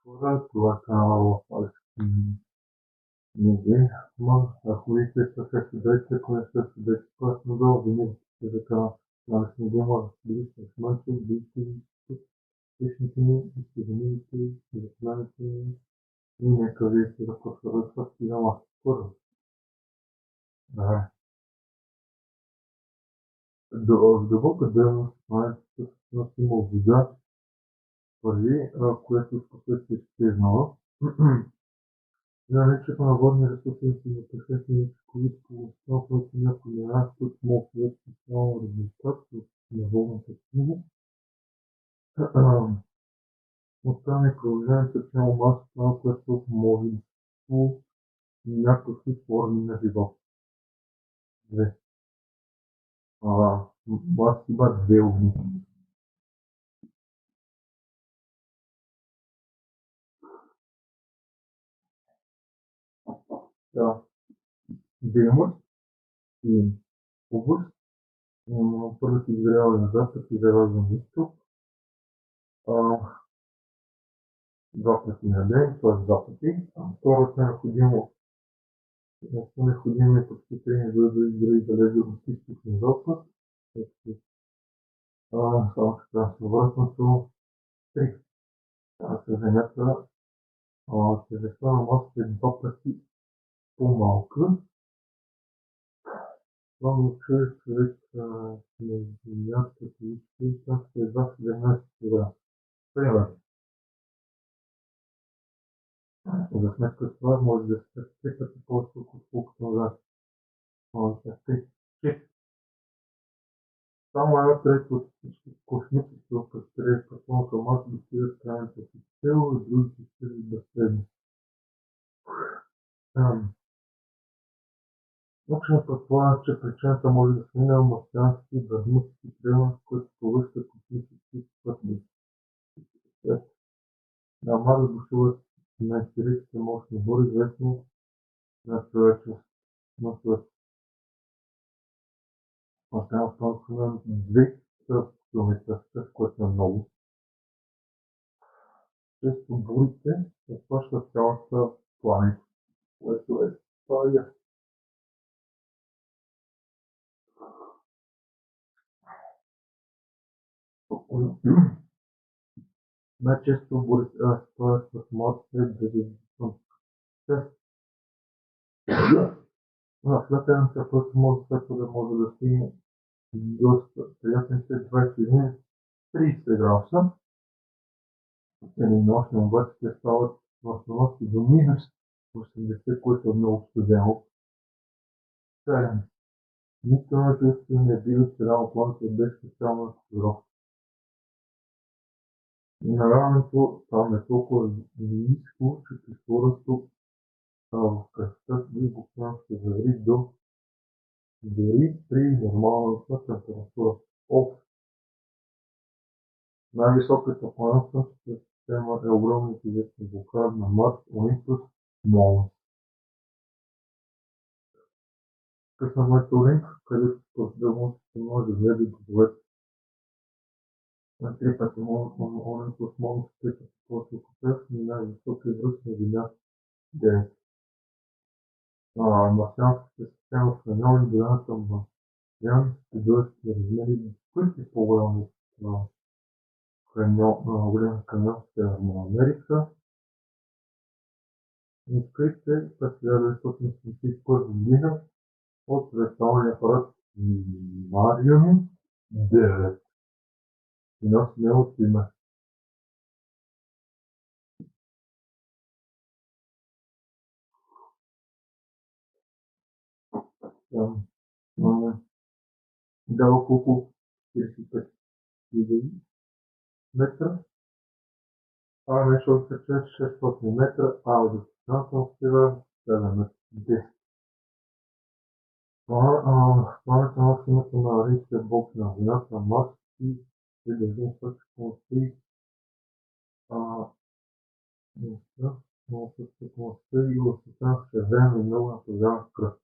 Това е канала в Низи. Ама ако ви се така седете, ако не се седете, това съм долу, винаги ще за канал. Нали сме ги може да видите с мънче, видите пишните ми, и ще замините, и запомените ми. И нека вие си да посъветват и да ма първо. Да. В дълбока древност всъщност има вода, първи, което впоследствие ще е знала. Наличието на водни ресурси за пресечение вид по което някои места, които могат да бъдат специално резултат на водната книга. Оттам е продължението цяло масата, което може по някакви форми на живот. Две. Бас има две огни. Да. Дейност и област. Първото изгряване на запад и заразен изток. Два пъти на ден, т.е. два пъти. Второто е необходими подсветления, за да изгради далеч от изток на запад. Само така, съвършното 3. Земята, тежестта на масата е два пъти по-малка. Това му човек на Земята, там ще е едва 17 кг. Пример. За сметка с това може да се 3 пъти по-високо, отколкото назад. Само една трета от всички космически определени пътуването може да достигат крайната си цел и другите цели безследни. Учено предполага, че причината може да се мине в марсиански бермудски триъгълник, който повръща космически пътници. На Марс бушуват най-силните мощни бури, известни на човечеството. Марсианската стойност на 200 км, което е много. Често бурите обхващат цялата планета, което е това. Най-често бурите разполагат с младите светената пътя може да стигне доста приятните 21-30 градуса. Нощни обаче те стават в нощи до минус 80, което е много студено. Нито на често не бива цяла планета без специална котировка. Наравнето там е толкова ниско, че кислородът в кръвта ви буквално се заври дори при нормалната температура. Най-високата планета в система е огромният известен вулкан на Марс Олимпус Монс. Късна мониторинг, където по-дълго се може да гледа годовете. На 3 пъти Олимпус Монс, 3 пъти по-високотъв и най-високия връх на Земя 9. Марсианската система в райони голямата Марсиан ще бъдат размери пъти по-големи от голям канал в Северна Америка. Открите през 1971 година от леталния апарат Марион 9 и носи неговото име. Дава около 45 000 метра, нещо се че 600 метра, от дистанцията му стига 7 метра. 10. Планета носи името на римския бог на Земята Марс и е дължим същото и осветен с червено и много напрежена кръв.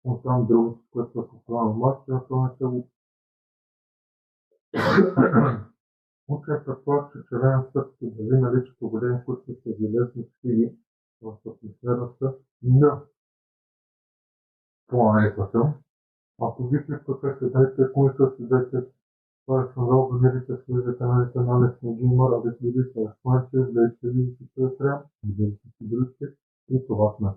Оттам другото, което е популярно Марс, на планета Учен предполага, че червен съд дали наличието големи кучки с железни сфиги в атмосферата на планетата. Ако виждате какъв седайте, които седайте, това е създал абонирайте с тези каналите на Алекс Геймър, а да следите разпланите, да и се видите, че трябва, да си и това сме.